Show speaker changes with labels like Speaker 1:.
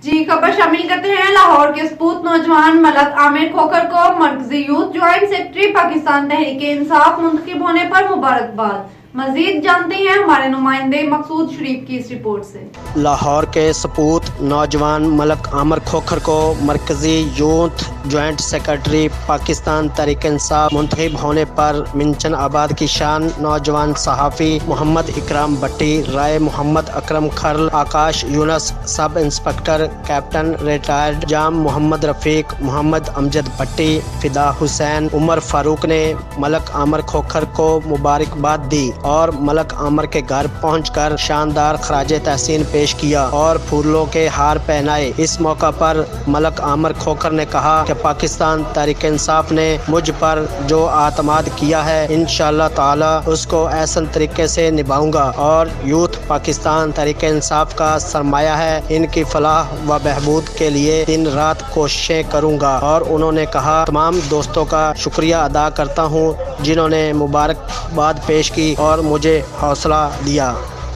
Speaker 1: जी खबर शामिल करते हैं। लाहौर के सपूत नौजवान मलक आमिर खोखर को मरकजी youth joint secretary Pakistan Tehreek Insaf मुंतखब होने पर मुबारकबाद। मजीद जानते हैं हमारे नुमाइंदे मकसूद शरीफ की इस रिपोर्ट से।
Speaker 2: लाहौर के सपूत नौजवान मलक आमिर खोखर को मरकजी youth joint secretary Pakistan Tehreek Insaf मुंतखब होने पर मिंचन आबाद की शान नौजवान सहाफ़ी मोहम्मद इकराम भट्टी, राय मोहम्मद अकरम खरल, Akash Younas, sub inspector captain retired Jam Mohammad Rafiq, Mohammad Amjad Bhatti, Fida Hussain, Umar Farooq ने मलक आमिर खोखर को मुबारकबाद दी और मलक आमिर के घर पहुंचकर शानदार खराजे तहसीन पेश किया और फूलों के हार पहनाए। इस मौका पर मलक आमिर खोखर ने कहा कि पाकिस्तान तहरीक इंसाफ ने मुझ पर जो आतमाद किया है, इंशाअल्लाह ताला उसको ऐसा तरीके से निभाऊंगा और यूथ पाकिस्तान तहरीक इंसाफ का सरमाया है। इनकी फलाह व बहबूद के लिए दिन रात कोशिशें करूंगा। और उन्होंने कहा, तमाम दोस्तों का शुक्रिया अदा करता हूं जिन्होंने मुबारकबाद पेश की और मुझे हौसला दिया।